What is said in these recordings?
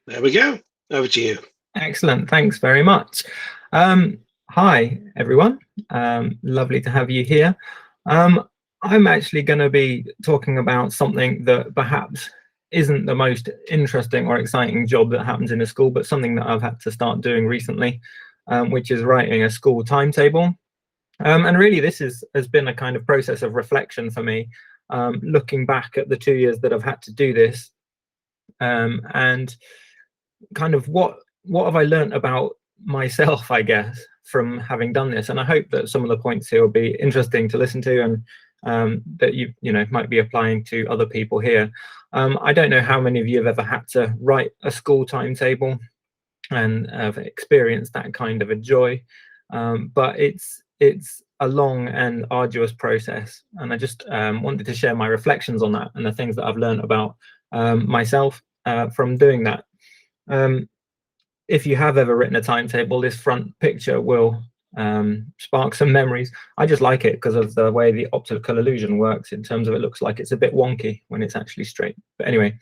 There we go. Over to you. Excellent. Thanks very much. Um, Hi, everyone. Lovely to have you here. Um, I'm actually going to be talking about something that perhaps isn't the most interesting or exciting job that happens in a school, but something that I've had to start doing recently, which is writing a school timetable. And really, has been a kind of process of reflection for me, looking back at the 2 years that I've had to do this, and kind of what have I learned about myself, I guess, from having done this. And I hope that some of the points here will be interesting to listen to, and that you might be applying to other people here. I don't know how many of you have ever had to write a school timetable and have experienced that kind of a joy, but it's a long and arduous process. And I just wanted to share my reflections on that and the things that I've learned about myself from doing that. Um, if you have ever written a timetable, this front picture will spark some memories. I just like it because of the way the optical illusion works, in terms of it looks like it's a bit wonky when it's actually straight. But anyway,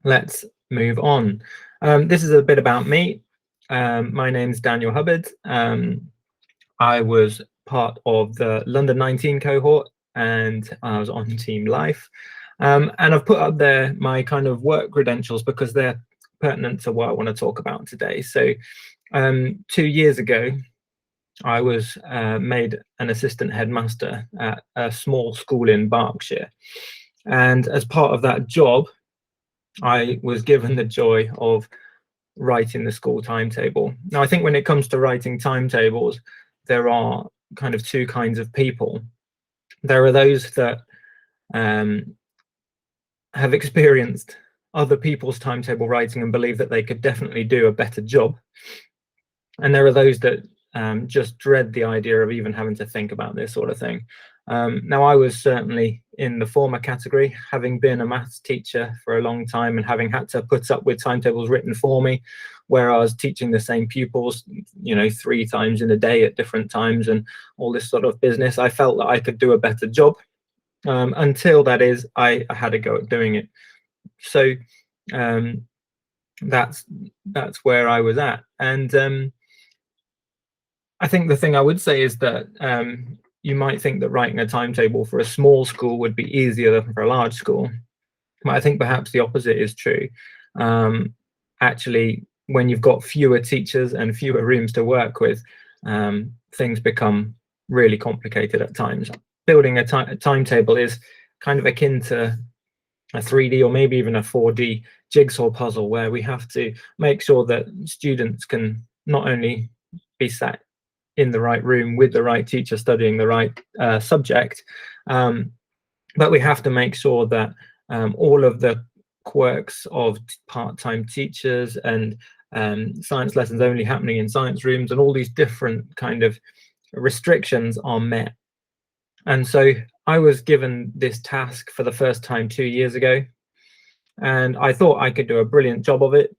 let's move on. This is a bit about me. My name's Daniel Hubbard. I was part of the London 19 cohort, and I was on Team Life. And I've put up there my kind of work credentials because they're pertinent to what I want to talk about today. So 2 years ago, I was made an assistant headmaster at a small school in Berkshire. And as part of that job, I was given the joy of writing the school timetable. Now, I think when it comes to writing timetables, there are kind of two kinds of people. There are those that have experienced other people's timetable writing and believe that they could definitely do a better job. And there are those that just dread the idea of even having to think about this sort of thing. Now, I was certainly in the former category, having been a maths teacher for a long time and having had to put up with timetables written for me, where I was teaching the same pupils, 3 times in a day at different times and all this sort of business. I felt that I could do a better job, until that is, I had a go at doing it. So that's where I was at. And I think the thing I would say is that you might think that writing a timetable for a small school would be easier than for a large school. But I think perhaps the opposite is true. Actually, when you've got fewer teachers and fewer rooms to work with, things become really complicated at times. Building a timetable is kind of akin to a 3D or maybe even a 4D jigsaw puzzle, where we have to make sure that students can not only be sat in the right room with the right teacher studying the right subject, but we have to make sure that all of the quirks of part-time teachers and science lessons only happening in science rooms and all these different kind of restrictions are met. And so I was given this task for the first time 2 years ago, and I thought I could do a brilliant job of it.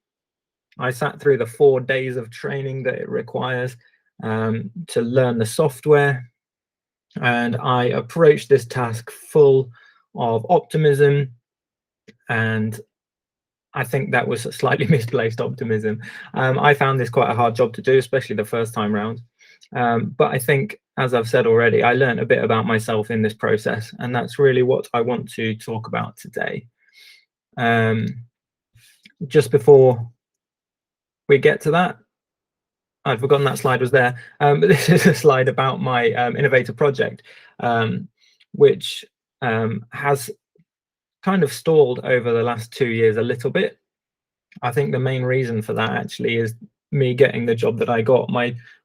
I sat through the 4 days of training that it requires to learn the software, and I approached this task full of optimism, and I think that was a slightly misplaced optimism. I found this quite a hard job to do, especially the first time round. But I think, as I've said already, I learned a bit about myself in this process, and that's really what I want to talk about today. Just before we get to that, I'd forgotten that slide was there, but this is a slide about my innovator project, which has kind of stalled over the last 2 years a little bit. I think the main reason for that actually is me getting the job that I got.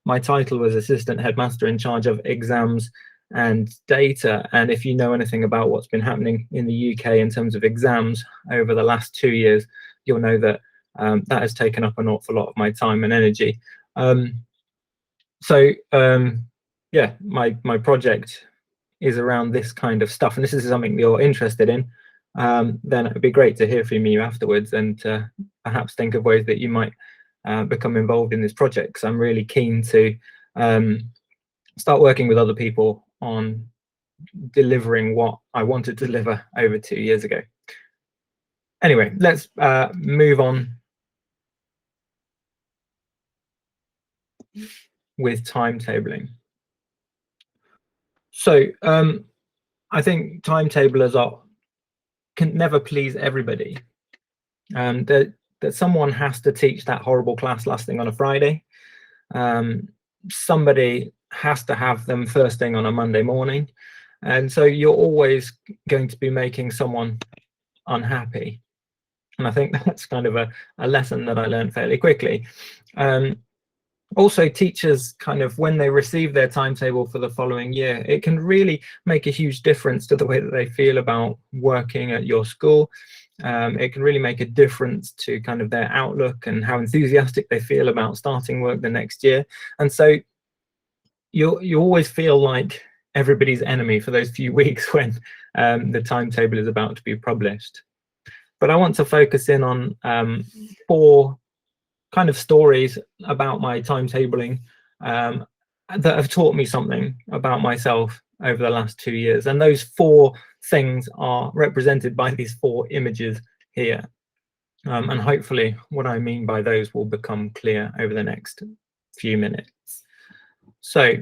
My title was assistant headmaster in charge of exams and data, and if you know anything about what's been happening in the UK in terms of exams over the last 2 years, you'll know that that has taken up an awful lot of my time and energy. Yeah, my project is around this kind of stuff, and this is something you're interested in, then it would be great to hear from you afterwards, and perhaps think of ways that you might become involved in this project, because I'm really keen to start working with other people on delivering what I wanted to deliver over 2 years ago. Anyway, let's move on with timetabling. So I think timetablers can never please everybody. That someone has to teach that horrible class last thing on a Friday. Somebody has to have them first thing on a Monday morning. And so you're always going to be making someone unhappy. And I think that's kind of a lesson that I learned fairly quickly. Also, teachers kind of, when they receive their timetable for the following year, it can really make a huge difference to the way that they feel about working at your school. It can really make a difference to kind of their outlook and how enthusiastic they feel about starting work the next year. And so you always feel like everybody's enemy for those few weeks when the timetable is about to be published. But I want to focus in on 4 kind of stories about my timetabling that have taught me something about myself over the last 2 years. And those 4 things are represented by these 4 images here. And hopefully what I mean by those will become clear over the next few minutes. So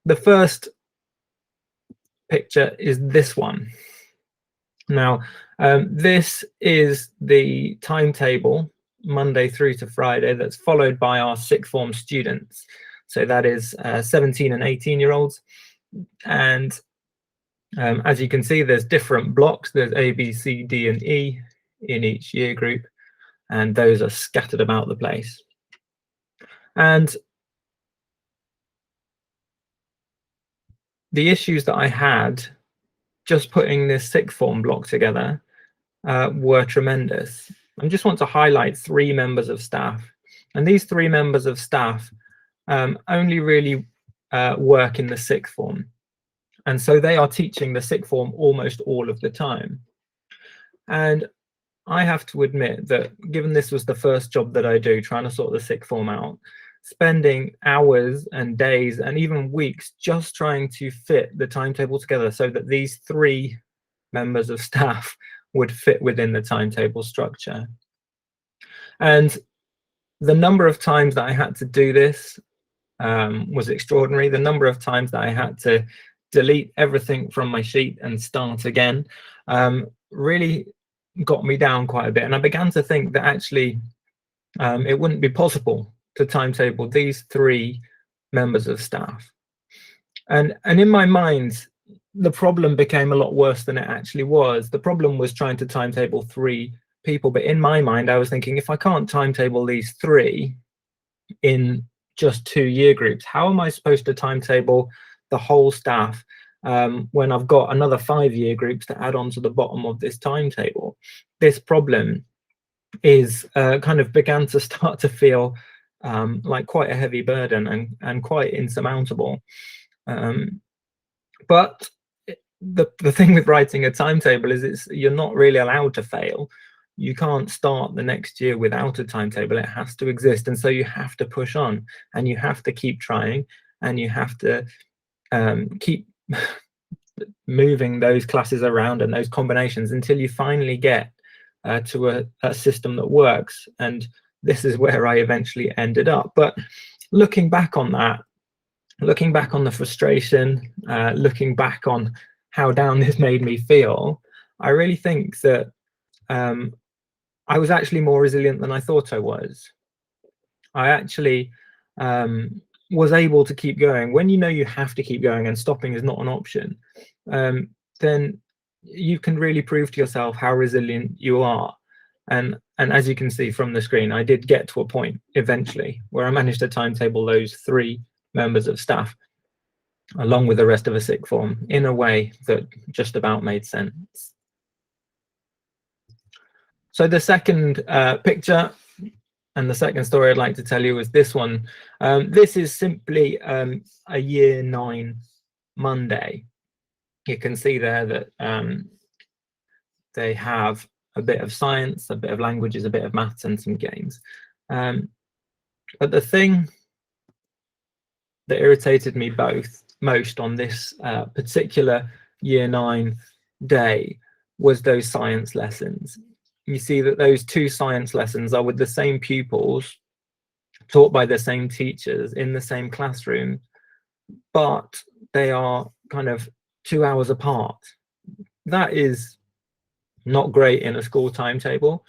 the first picture is this one. Now, this is the timetable Monday through to Friday that's followed by our sixth form students. So that is 17 and 18-year-olds. And as you can see, there's different blocks. There's A, B, C, D, and E in each year group. And those are scattered about the place. And the issues that I had just putting this sixth form block together were tremendous. I just want to highlight 3 members of staff. And these 3 members of staff only really work in the sixth form. And so they are teaching the sixth form almost all of the time. And I have to admit that given this was the first job that I do, trying to sort the sixth form out, spending hours and days and even weeks just trying to fit the timetable together so that these 3 members of staff would fit within the timetable structure. And the number of times that I had to do this was extraordinary. The number of times that I had to delete everything from my sheet and start again really got me down quite a bit. And I began to think that actually it wouldn't be possible to timetable these 3 members of staff. And in my mind, the problem became a lot worse than it actually was. The problem was trying to timetable 3 people, but in my mind, I was thinking, if I can't timetable these 3 in just 2 year groups, how am I supposed to timetable the whole staff when I've got another 5 year groups to add on to the bottom of this timetable? This problem is kind of began to start to feel like quite a heavy burden and quite insurmountable. But the thing with writing a timetable is you're not really allowed to fail. You can't start the next year without a timetable. It has to exist. And so you have to push on and you have to keep trying and you have to keep moving those classes around and those combinations until you finally get to a system that works. And this is where I eventually ended up. But looking back on that, looking back on the frustration, looking back on how down this made me feel, I really think that I was actually more resilient than I thought I was. I actually was able to keep going. When you know you have to keep going and stopping is not an option, then you can really prove to yourself how resilient you are. And as you can see from the screen, I did get to a point eventually where I managed to timetable those 3 members of staff along with the rest of a sixth form in a way that just about made sense. So the second picture and the second story I'd like to tell you is this one. This is simply a year 9 Monday. You can see there that they have a bit of science, a bit of languages, a bit of maths and some games. But the thing that irritated me most on this particular year 9 day was those science lessons. you see that those 2 science lessons are with the same pupils, taught by the same teachers in the same classroom, but they are kind of 2 hours apart. That is not great in a school timetable.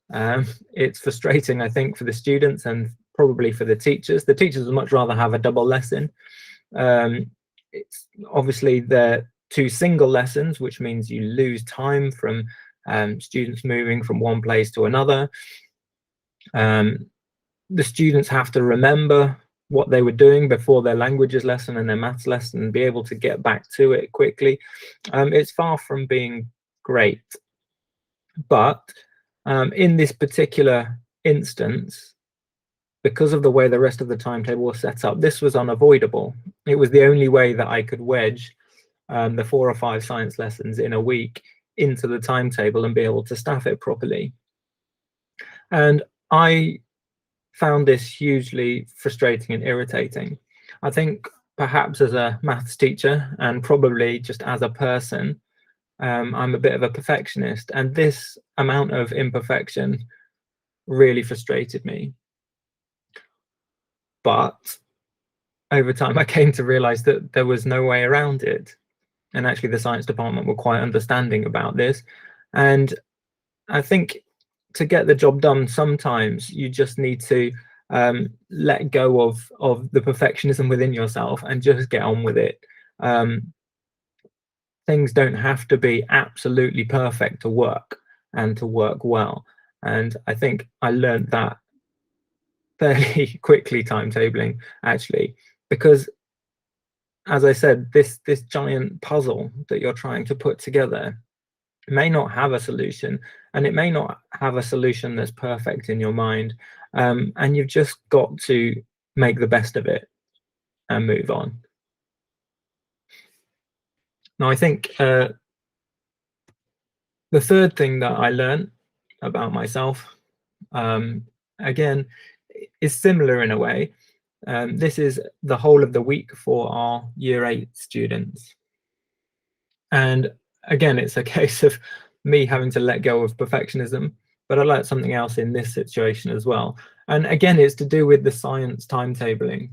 It's frustrating, I think, for the students and probably for the teachers. The teachers would much rather have a double lesson. It's obviously they're 2 single lessons, which means you lose time from students moving from one place to another. The students have to remember what they were doing before their languages lesson and their maths lesson and be able to get back to it quickly. It's far from being great. But in this particular instance, because of the way the rest of the timetable was set up, this was unavoidable. It was the only way that I could wedge the 4 or 5 science lessons in a week into the timetable and be able to staff it properly. And I found this hugely frustrating and irritating. I think perhaps as a maths teacher and probably just as a person, I'm a bit of a perfectionist, and this amount of imperfection really frustrated me. But over time, I came to realize that there was no way around it. And actually, the science department were quite understanding about this. And I think to get the job done, sometimes you just need to let go of the perfectionism within yourself and just get on with it. Things don't have to be absolutely perfect to work and to work well. And I think I learned that fairly quickly timetabling, actually, because as I said, this giant puzzle that you're trying to put together may not have a solution, and it may not have a solution that's perfect in your mind, and you've just got to make the best of it and move on. Now, I think the third thing that I learned about myself, again, is similar in a way. This is the whole of the week for our Year 8 students. And again, it's a case of me having to let go of perfectionism, but I learned something else in this situation as well. And again, it's to do with the science timetabling.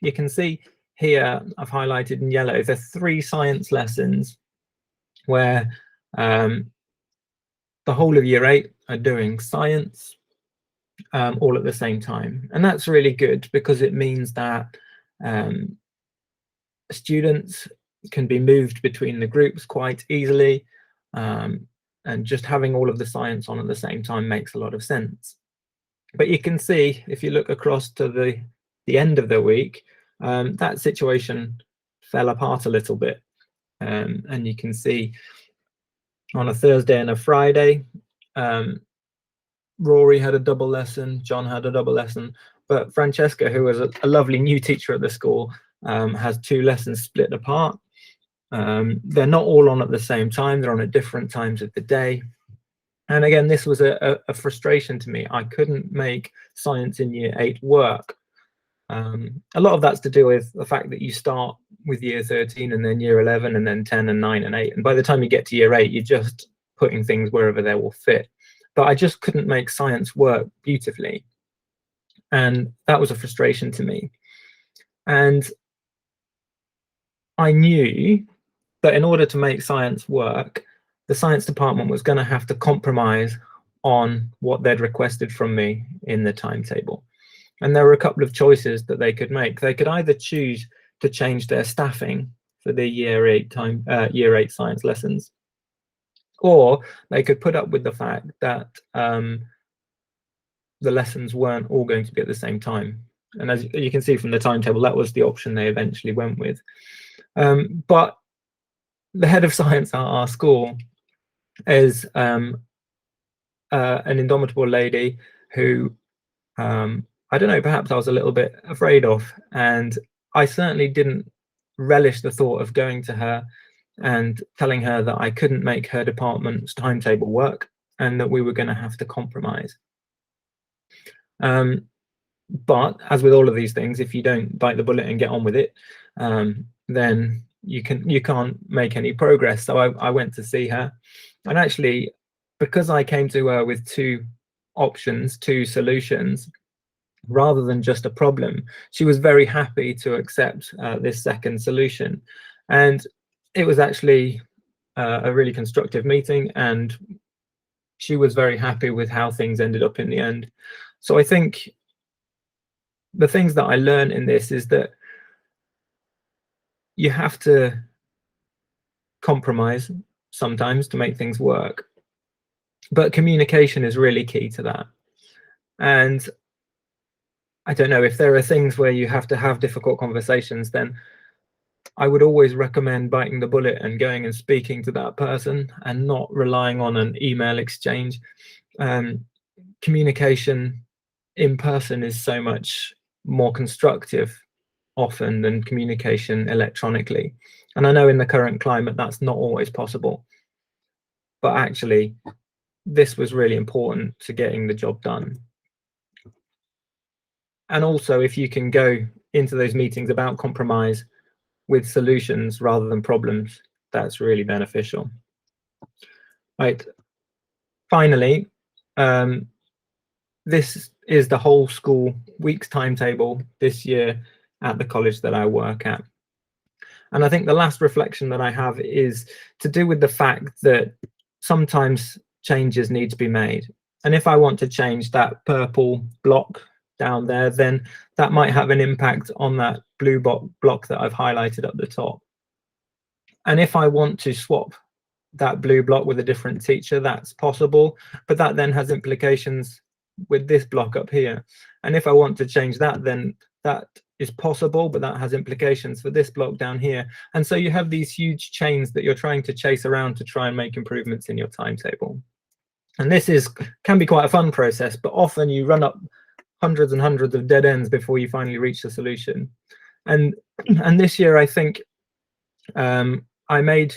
You can see here, I've highlighted in yellow, the 3 science lessons where the whole of Year 8 are doing science all at the same time. And that's really good because it means that students can be moved between the groups quite easily, and just having all of the science on at the same time makes a lot of sense. But you can see, if you look across to the end of the week, that situation fell apart a little bit. And you can see on a Thursday and a Friday, Rory had a double lesson, John had a double lesson, but Francesca, who was a lovely new teacher at the school, has 2 lessons split apart. They're not all on at the same time, they're on at different times of the day. And again, this was a frustration to me. I couldn't make science in Year 8 work. A lot of that's to do with the fact that you start with Year 13 and then Year 11 and then 10 and 9 and 8. And by the time you get to Year 8, you're just putting things wherever they will fit. But I just couldn't make science work beautifully. And that was a frustration to me. And I knew that in order to make science work, the science department was going to have to compromise on what they'd requested from me in the timetable. And there were a couple of choices that they could make. They could either choose to change their staffing for the Year 8 science lessons, or they could put up with the fact that the lessons weren't all going to be at the same time. And as you can see from the timetable, that was the option they eventually went with. But the head of science at our school is an indomitable lady who, I don't know, perhaps I was a little bit afraid of. And I certainly didn't relish the thought of going to her and telling her that I couldn't make her department's timetable work and that we were going to have to compromise. But as with all of these things, if you don't bite the bullet and get on with it, then you can't make any progress. So I went to see her, and actually because I came to her with two options, two solutions, rather than just a problem, she was very happy to accept this second solution. And it was actually a really constructive meeting, and she was very happy with how things ended up in the end. So I think the things that I learned in this is that you have to compromise sometimes to make things work, but communication is really key to that. And I don't know, if there are things where you have to have difficult conversations, then I would always recommend biting the bullet and going and speaking to that person and not relying on an email exchange. Communication in person is so much more constructive often than communication electronically. And I know in the current climate that's not always possible, but actually this was really important to getting the job done. And also, if you can go into those meetings about compromise with solutions rather than problems, that's really beneficial. Right. Finally, this is the whole school week's timetable this year at the college that I work at. And I think the last reflection that I have is to do with the fact that sometimes changes need to be made. And if I want to change that purple block down there, then that might have an impact on that blue block that I've highlighted at the top. And if I want to swap that blue block with a different teacher, that's possible, but that then has implications with this block up here. And if I want to change that, then that is possible, but that has implications for this block down here. And so you have these huge chains that you're trying to chase around to try and make improvements in your timetable. And this can be quite a fun process, but often you run up hundreds and hundreds of dead ends before you finally reach the solution. And this year, I think I made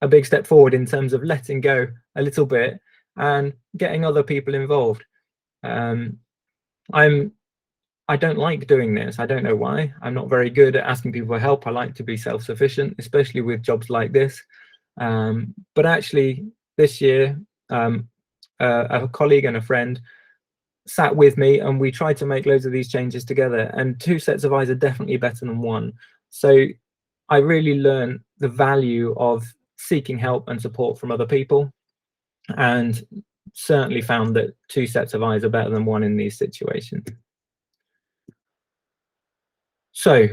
a big step forward in terms of letting go a little bit and getting other people involved. I don't like doing this. I don't know why. I'm not very good at asking people for help. I like to be self-sufficient, especially with jobs like this. But actually, this year, a colleague and a friend sat with me, and we tried to make loads of these changes together. And two sets of eyes are definitely better than one. So I really learned the value of seeking help and support from other people, and certainly found that two sets of eyes are better than one in these situations. So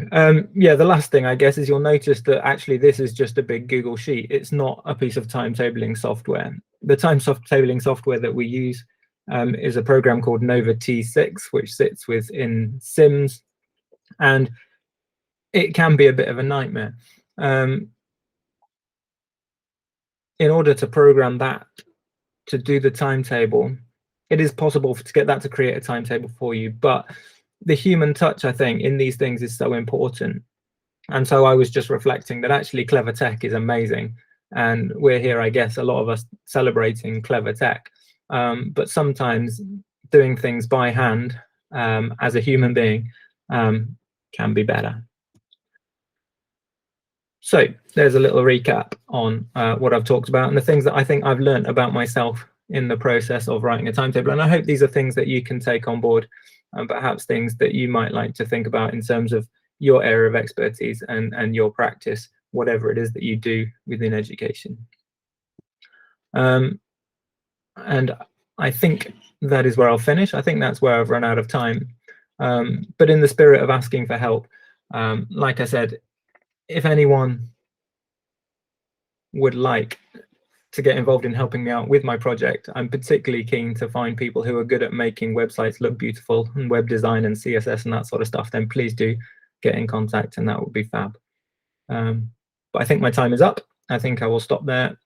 yeah, the last thing I guess is you'll notice that actually this is just a big Google sheet. It's not a piece of timetabling software. The timetabling software that we use is a program called Nova T6, which sits within Sims, and it can be a bit of a nightmare. In order to program that to do the timetable, it is possible to get that to create a timetable for you, but the human touch, I think, in these things is so important. And so I was just reflecting that actually clever tech is amazing, and we're here, I guess, a lot of us celebrating clever tech, but sometimes doing things by hand as a human being can be better. So there's a little recap on what I've talked about and the things that I think I've learned about myself in the process of writing a timetable. And I hope these are things that you can take on board, and perhaps things that you might like to think about in terms of your area of expertise and your practice, whatever it is that you do within education. And I think that is where I'll finish. I think that's where I've run out of time. But in the spirit of asking for help, like I said, if anyone would like to get involved in helping me out with my project, I'm particularly keen to find people who are good at making websites look beautiful and web design and CSS and that sort of stuff. Then please do get in contact, and that would be fab. But I think my time is up. I think I will stop there